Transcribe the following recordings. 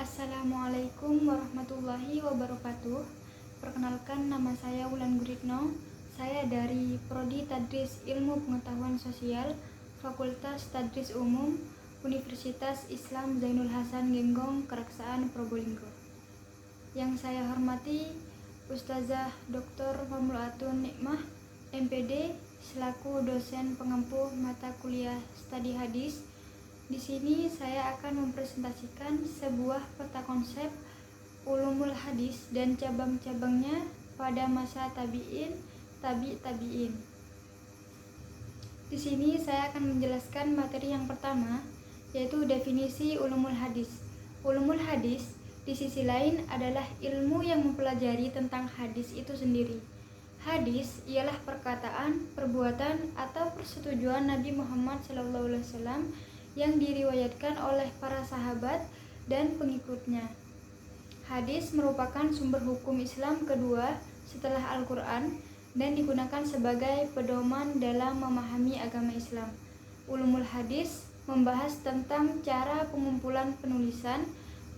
Assalamualaikum warahmatullahi wabarakatuh. Perkenalkan, nama saya Wulan Guritno. Saya dari Prodi Tadris Ilmu Pengetahuan Sosial, Fakultas Tadris Umum, Universitas Islam Zainul Hasan Genggong, Keraksaan Probolinggo. Yang saya hormati Ustazah Dr. Famulaatun Nikmah, MPD, selaku dosen pengampu mata kuliah studi hadis. Di sini saya akan mempresentasikan sebuah peta konsep ulumul hadis dan cabang-cabangnya pada masa tabi'in, tabi'in. Di sini saya akan menjelaskan materi yang pertama, yaitu definisi ulumul hadis. Ulumul hadis di sisi lain adalah ilmu yang mempelajari tentang hadis itu sendiri. Hadis ialah perkataan, perbuatan, atau persetujuan Nabi Muhammad SAW yang diriwayatkan oleh para sahabat dan pengikutnya. Hadis merupakan sumber hukum Islam kedua setelah Al-Quran dan digunakan sebagai pedoman dalam memahami agama Islam. Ulumul hadis membahas tentang cara pengumpulan penulisan,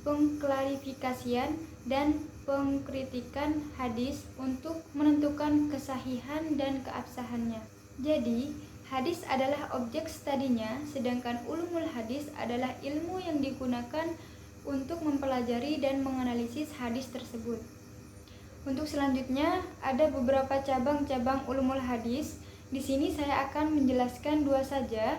pengklarifikasian, dan pengkritikan hadis untuk menentukan kesahihan dan keabsahannya. Jadi, hadis adalah objek studinya, sedangkan ulumul hadis adalah ilmu yang digunakan untuk mempelajari dan menganalisis hadis tersebut. Untuk selanjutnya, ada beberapa cabang-cabang ulumul hadis. Di sini saya akan menjelaskan dua saja.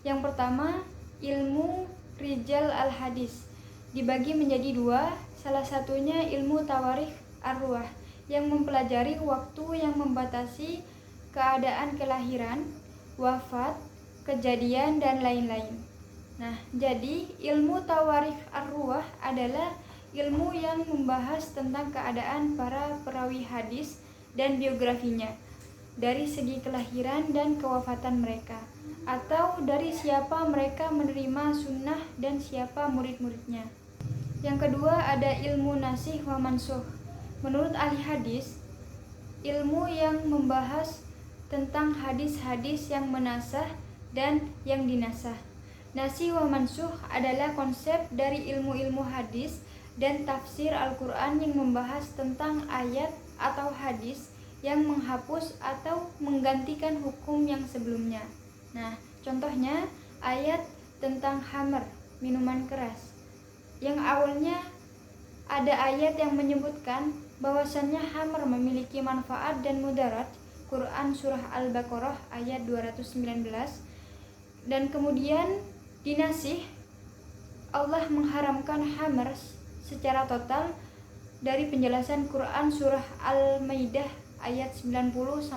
Yang pertama, ilmu rijal al-hadis. Dibagi menjadi dua, salah satunya ilmu tawarikh ar-ruwah yang mempelajari waktu yang membatasi keadaan kelahiran, wafat, kejadian, dan lain-lain. Nah, jadi ilmu tawarikh ar-ruwah adalah ilmu yang membahas tentang keadaan para perawi hadis dan biografinya, dari segi kelahiran dan kewafatan mereka, atau dari siapa mereka menerima sunnah dan siapa murid-muridnya. Yang kedua ada ilmu nasikh wa mansukh. Menurut ahli hadis, ilmu yang membahas tentang hadis-hadis yang menasah dan yang dinasah. Nasikh wa mansukh adalah konsep dari ilmu-ilmu hadis dan tafsir Al-Quran yang membahas tentang ayat atau hadis yang menghapus atau menggantikan hukum yang sebelumnya. Nah, contohnya ayat tentang khamr, minuman keras, yang awalnya ada ayat yang menyebutkan bahwasannya khamr memiliki manfaat dan mudarat, Quran Surah Al-Baqarah ayat 219, dan kemudian dinasih Allah mengharamkan khamr secara total dari penjelasan Quran Surah Al-Maidah ayat 90-91.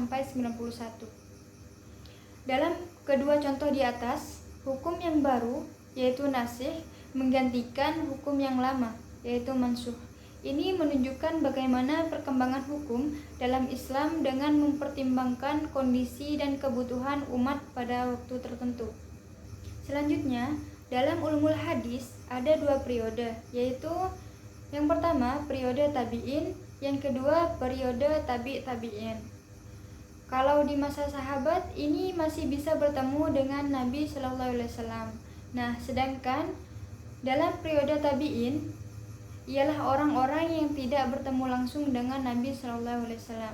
Dalam kedua contoh di atas, hukum yang baru yaitu nasikh menggantikan hukum yang lama yaitu mansukh. Ini menunjukkan bagaimana perkembangan hukum dalam Islam dengan mempertimbangkan kondisi dan kebutuhan umat pada waktu tertentu. Selanjutnya, dalam ulumul hadis ada dua periode, yaitu yang pertama periode tabi'in, yang kedua periode tabi'in. Kalau di masa sahabat ini masih bisa bertemu dengan Nabi Shallallahu Alaihi Wasallam. Nah, sedangkan dalam periode tabi'in ialah orang-orang yang tidak bertemu langsung dengan Nabi Shallallahu Alaihi Wasallam.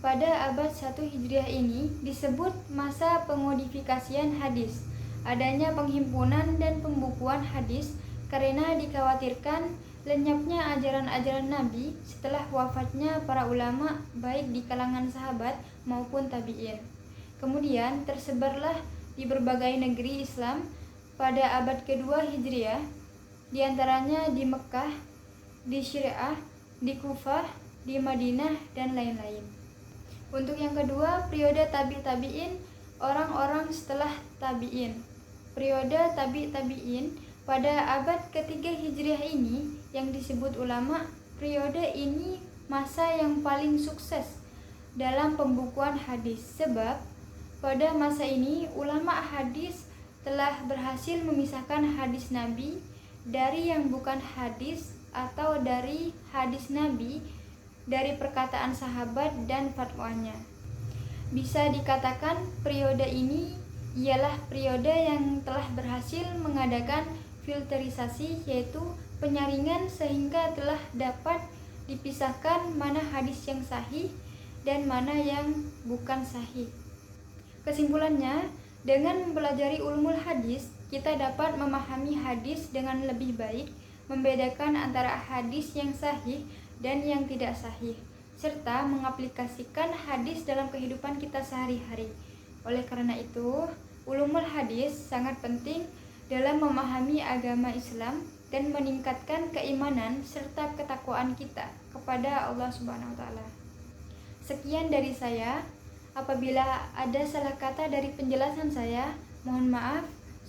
Pada abad 1 Hijriah ini disebut masa pengodifikasian hadis. Adanya penghimpunan dan pembukuan hadis karena dikhawatirkan lenyapnya ajaran-ajaran Nabi setelah wafatnya para ulama baik di kalangan sahabat maupun tabi'in. Kemudian tersebarlah di berbagai negeri Islam pada abad kedua Hijriah, di antaranya di Mekah, di Syriah, di Kufah, di Madinah, dan lain-lain. Untuk yang kedua, periode tabi'in, orang-orang setelah tabi'in. Periode tabi'in pada abad ketiga Hijriah ini yang disebut ulama, periode ini masa yang paling sukses dalam pembukuan hadis, sebab pada masa ini ulama hadis telah berhasil memisahkan hadis Nabi dari yang bukan hadis atau dari hadis Nabi dari perkataan sahabat dan fatwanya. Bisa dikatakan periode ini ialah periode yang telah berhasil mengadakan filterisasi, yaitu penyaringan sehingga telah dapat dipisahkan mana hadis yang sahih dan mana yang bukan sahih. Kesimpulannya, dengan mempelajari ulumul hadis, kita dapat memahami hadis dengan lebih baik, membedakan antara hadis yang sahih dan yang tidak sahih, serta mengaplikasikan hadis dalam kehidupan kita sehari-hari. Oleh karena itu, ulumul hadis sangat penting dalam memahami agama Islam dan meningkatkan keimanan serta ketakwaan kita kepada Allah Subhanahu wa taala. Sekian dari saya. Apabila ada salah kata dari penjelasan saya, mohon maaf.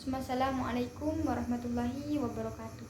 Wassalamualaikum warahmatullahi wabarakatuh.